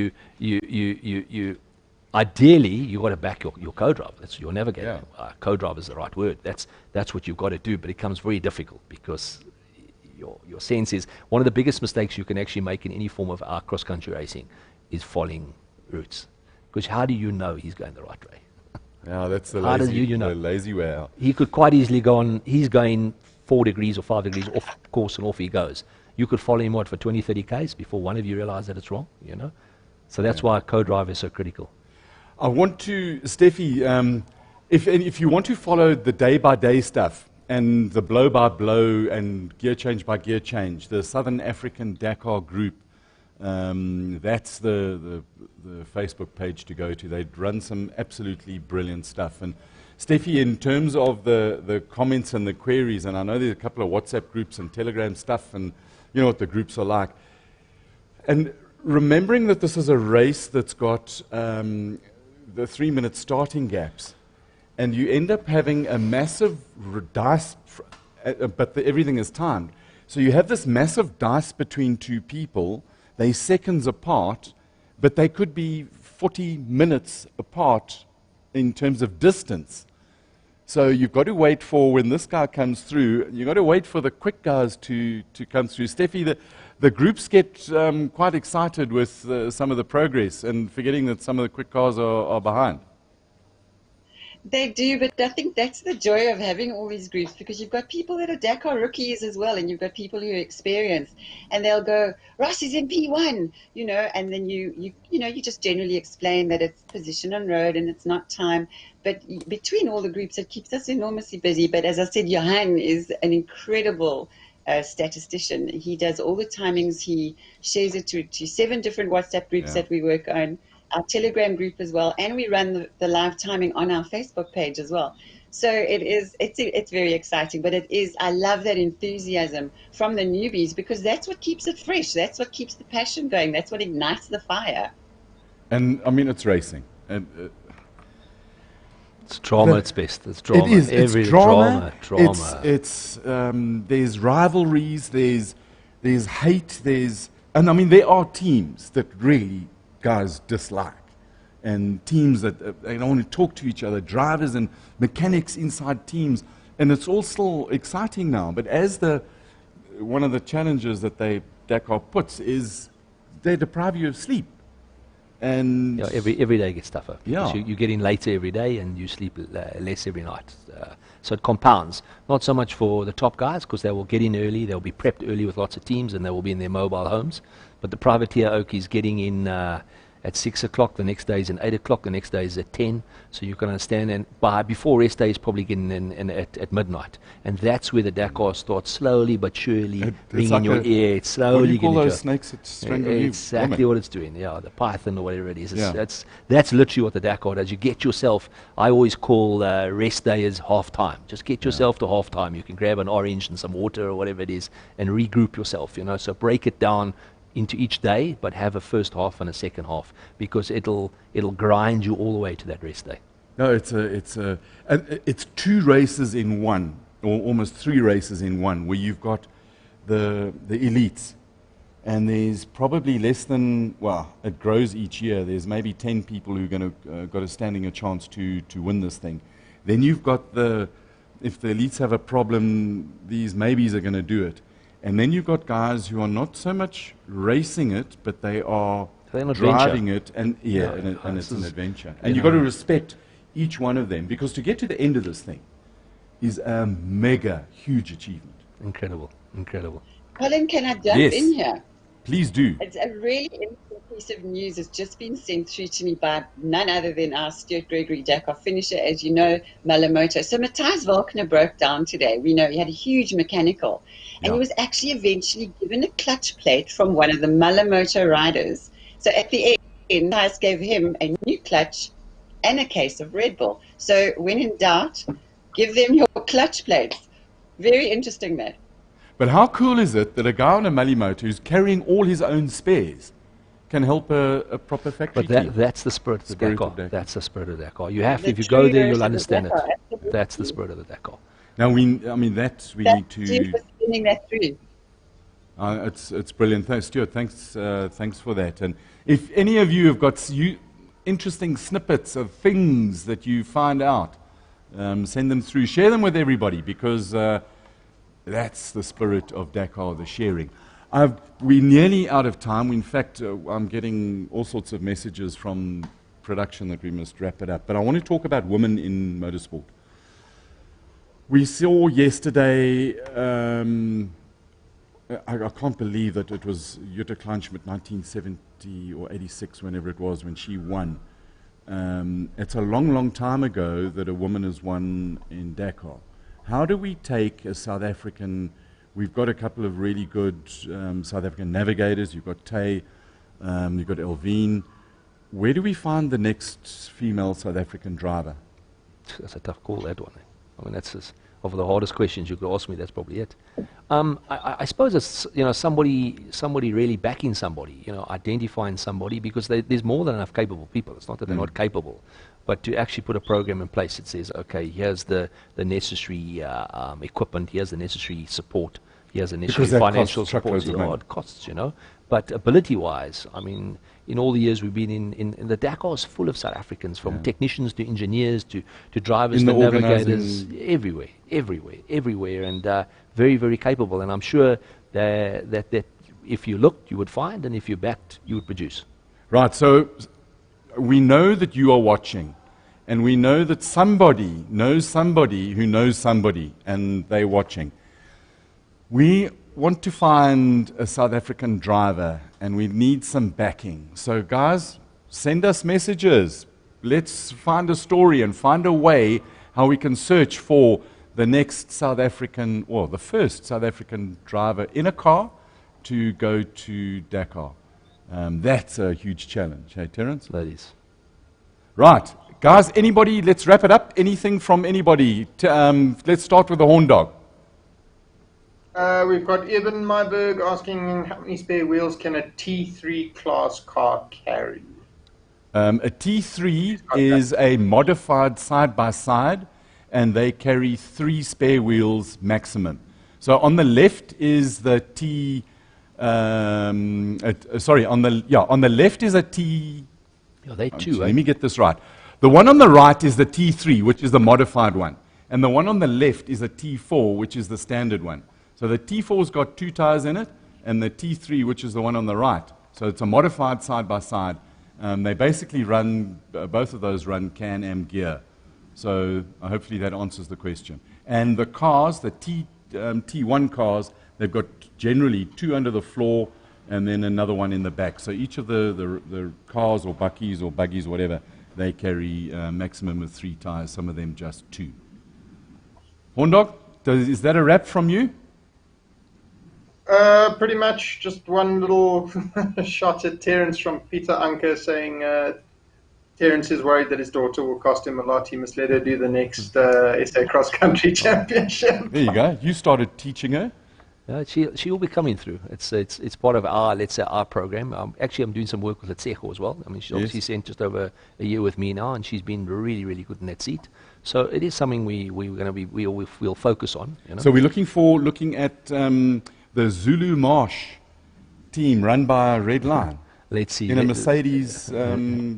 ideally, you've got to back your co-driver. That's your navigator. Yeah. Co-driver is the right word. That's what you've got to do, but it becomes very difficult because your sense is one of the biggest mistakes you can actually make in any form of cross-country racing is following routes. Because how do you know he's going the right way? Yeah, that's the lazy way out. He could quite easily go on, he's going 4 degrees or 5 degrees off course, and off he goes. You could follow him for 20, 30 Ks before one of you realize that it's wrong, you know? So that's why co-drive is so critical. I want to, Stephie, if you want to follow the day-by-day stuff and the blow-by-blow and gear change by gear change, the Southern African Dakar Group, that's the Facebook page to go to. They run some absolutely brilliant stuff. And Stephie, in terms of the comments and the queries, and I know there's a couple of WhatsApp groups and Telegram stuff, and you know what the groups are like. And remembering that this is a race that's got the 3-minute starting gaps, and you end up having a massive dice, but everything is timed. So you have this massive dice between two people. They're seconds apart, but they could be 40 minutes apart in terms of distance. So you've got to wait for when this guy comes through. You've got to wait for the quick guys to come through. Stephie, the groups get quite excited with some of the progress and forgetting that some of the quick cars are behind. They do, but I think that's the joy of having all these groups, because you've got people that are Dakar rookies as well, and you've got people who are experienced, and they'll go, Ross is in P1, you know, and then you just generally explain that it's position on road and it's not time. But between all the groups, it keeps us enormously busy. But as I said, Johan is an incredible statistician. He does all the timings. He shares it to 7 different WhatsApp groups that we work on, our Telegram group as well, and we run the live timing on our Facebook page as well. So it's very exciting, but I love that enthusiasm from the newbies, because that's what keeps it fresh. That's what keeps the passion going. That's what ignites the fire. And I mean, it's racing. And it's drama. It's best. It's drama. It is. Every it's drama. Drama. It's there's rivalries. There's hate. And I mean, there are teams that really guys dislike, and teams that they don't want to talk to each other, drivers and mechanics inside teams, and it's all still exciting now. But as one of the challenges that Dakar puts is they deprive you of sleep, and every day gets tougher. Yeah, you get in later every day and you sleep less every night. So it compounds. Not so much for the top guys, because they will get in early, they'll be prepped early with lots of teams, and they will be in their mobile homes. But the privateer oak is getting in at 6 o'clock, the next day is at 8 o'clock, the next day is at 10. So you can understand, and before Raceday is probably getting in at midnight. And that's where the Dakar starts slowly but surely ringing in your ear. It's slowly what do you call getting those snakes that strangle you? Exactly what it's doing, the python or whatever it is. That's literally what the Dakar does. You get yourself, I always call Raceday as half time. Just get yourself to half time. You can grab an orange and some water or whatever it is and regroup yourself, so break it down into each day, but have a first half and a second half, because it'll grind you all the way to that rest day. No, it's 2 races in one, or almost 3 races in one, where you've got the elites, and there's probably less than, well, it grows each year. There's maybe 10 people who are going to got a standing a chance to win this thing. Then you've got if the elites have a problem, these maybes are going to do it. And then you've got guys who are not so much racing it, but they are driving it, and and it's an adventure. And you've got to respect each one of them, because to get to the end of this thing is a mega huge achievement. Incredible, incredible. Colin, can I jump in here? Please do. It's a really interesting piece of news. It's just been sent through to me by none other than our Stuart Gregory Dakar finisher, as you know, Malamoto. So Matthias Walkner broke down today. We know he had a huge mechanical, and he was actually eventually given a clutch plate from one of the Malamoto riders. So at the end, Matthias gave him a new clutch and a case of Red Bull. So when in doubt, give them your clutch plates. Very interesting, that. But how cool is it that a guy on a Malimoto who's carrying all his own spares can help a proper factory team? But that's the spirit of the Dakar. That's the spirit of the Dakar. You have to, if you go there, you'll understand it. That's the spirit of the Dakar. Now, we need to... Spinning that through. It's brilliant. Thanks, Stuart. Thanks for that. And if any of you have got interesting snippets of things that you find out, send them through. Share them with everybody, because that's the spirit of Dakar, the sharing. We're nearly out of time. In fact, I'm getting all sorts of messages from production that we must wrap it up. But I want to talk about women in motorsport. We saw yesterday, I can't believe that it was Jutta Kleinschmidt, 1970 or 86, whenever it was, when she won. It's a long, long time ago that a woman has won in Dakar. How do we take a South African? We've got a couple of really good South African navigators. You've got Tay, you've got Elvine. Where do we find the next female South African driver? That's a tough call, that one. I mean, that's of the hardest questions you could ask me. That's probably it. I suppose it's somebody really backing somebody, identifying somebody, because there's more than enough capable people. It's not that they're not capable, but to actually put a program in place that says, okay, here's the necessary equipment, here's the necessary support, here's the necessary financial support. It costs, But ability-wise, I mean, in all the years we've been in the Dakar is full of South Africans, from technicians to engineers to drivers to navigators, everywhere, and very, very capable. And I'm sure that if you looked, you would find, and if you backed, you would produce. Right, so we know that you are watching, and we know that somebody knows somebody who knows somebody, and they're watching. We want to find a South African driver, and we need some backing. So guys, send us messages. Let's find a story and find a way how we can search for the next South African, or the first South African driver in a car to go to Dakar. That's a huge challenge. Hey, Terence? That is. Right. Guys, anybody, let's wrap it up. Anything from anybody? Let's start with the horn dog. We've got Eben Myberg asking, how many spare wheels can a T3 class car carry? A T3 is a modified side-by-side, and they carry 3 spare wheels maximum. So on the left is the on the left is a T... they too, Let me get this right. The one on the right is the T3, which is the modified one. And the one on the left is a T4, which is the standard one. So the T4's got 2 tires in it, and the T3, which is the one on the right. So it's a modified side-by-side. They basically run, both of those run Can-Am gear. So hopefully that answers the question. And the cars, the T1 cars, they've got generally 2 under the floor and then another one in the back. So each of the cars or buggies, whatever, they carry a maximum of 3 tires, some of them just 2. Horndog, is that a wrap from you? Pretty much just one little shot at Terence from Peter Anker saying Terence is worried that his daughter will cost him a lot. He must let her do the next SA Cross Country Championship. There you go. You started teaching her. She will be coming through. It's part of our program. Actually, I'm doing some work with Letsejo as well. I mean, she's obviously spent just over a year with me now, and she's been really, really good in that seat. So it is something we'll focus on. So we're looking at the Zulu Marsh team run by a red line Let's see. in a Mercedes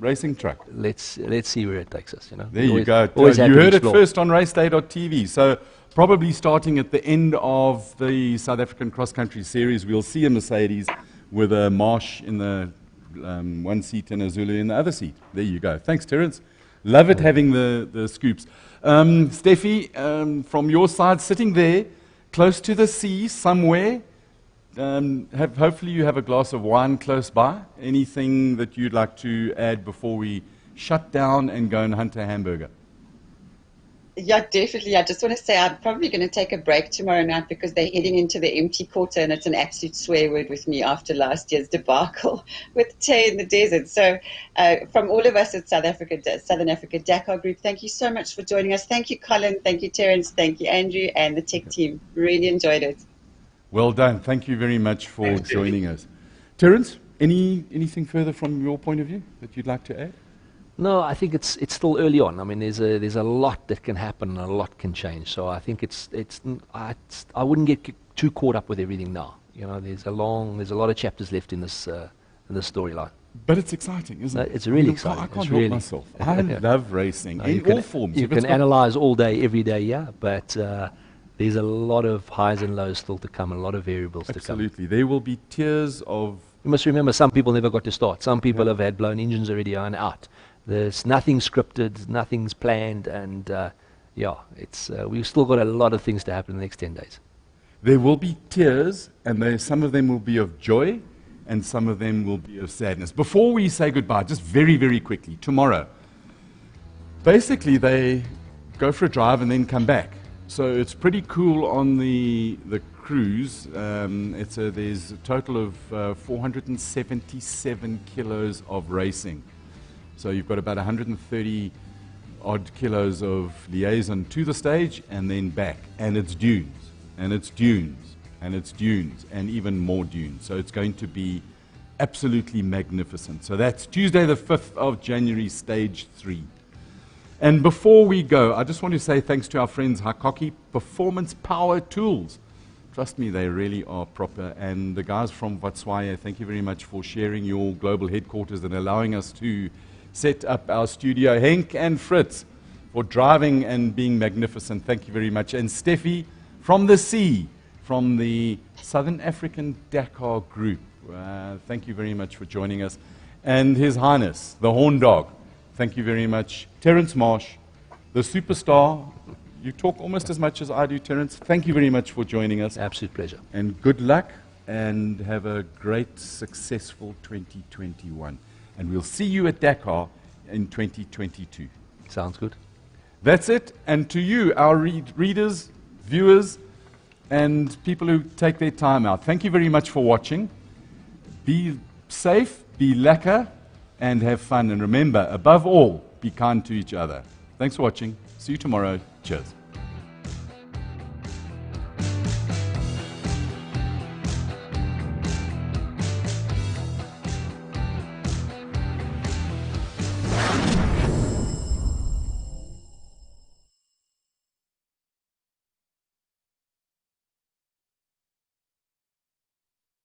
racing truck. Let's see where it takes us. You know. There you go. Always You heard it explore. first on Raceday.tv. So probably starting at the end of the South African Cross Country Series, we'll see a Mercedes with a Marsh in the one seat and a Zulu in the other seat. There you go. Thanks, Terence. Love it having the scoops. Stephie, from your side, sitting there, close to the sea somewhere, hopefully you have a glass of wine close by. Anything that you'd like to add before we shut down and go and hunt a hamburger? Yeah, definitely. I just want to say I'm probably going to take a break tomorrow night because they're heading into the empty quarter, and it's an absolute swear word with me after last year's debacle with Tay in the desert. So from all of us at Southern Africa Dakar Group, thank you so much for joining us. Thank you, Colin. Thank you, Terence. Thank you, Andrew, and the tech team. Really enjoyed it. Well done. Thank you very much for joining us. Terence, anything further from your point of view that you'd like to add? No, I think it's still early on. I mean, there's a lot that can happen and a lot can change. So I think I wouldn't get too caught up with everything now. You know, there's a lot of chapters left in this storyline. But it's exciting, isn't it? It's really exciting. I can't help myself. I love racing in all forms. You can analyze all day, every day, yeah. But there's a lot of highs and lows still to come, and a lot of variables to come. Absolutely, there will be tiers of. You must remember, some people never got to start. Some people have had blown engines already and out. There's nothing scripted, nothing's planned, and we've still got a lot of things to happen in the next 10 days. There will be tears, and some of them will be of joy, and some of them will be of sadness. Before we say goodbye, just very, very quickly, tomorrow, basically they go for a drive and then come back. So it's pretty cool on the cruise. There's a total of 477 kilos of racing. So you've got about 130 odd kilos of liaison to the stage and then back. And it's dunes, and it's dunes, and it's dunes, and even more dunes. So it's going to be absolutely magnificent. So that's Tuesday the 5th of January, stage 3. And before we go, I just want to say thanks to our friends Hakoki Performance Power Tools. Trust me, they really are proper. And the guys from Vatswaya, thank you very much for sharing your global headquarters and allowing us to set up our studio. Henk and Fritz for driving and being magnificent. Thank you very much. And Stephie from the sea, from the Southern African Dakar Group. Thank you very much for joining us. And His Highness, the Horn Dog. Thank you very much. Terence Marsh, the superstar. You talk almost as much as I do, Terence. Thank you very much for joining us. Absolute pleasure. And good luck, and have a great, successful 2021. And we'll see you at Dakar in 2022. Sounds good. That's it. And to you, our readers, viewers, and people who take their time out, thank you very much for watching. Be safe, be lekker, and have fun. And remember, above all, be kind to each other. Thanks for watching. See you tomorrow. Cheers.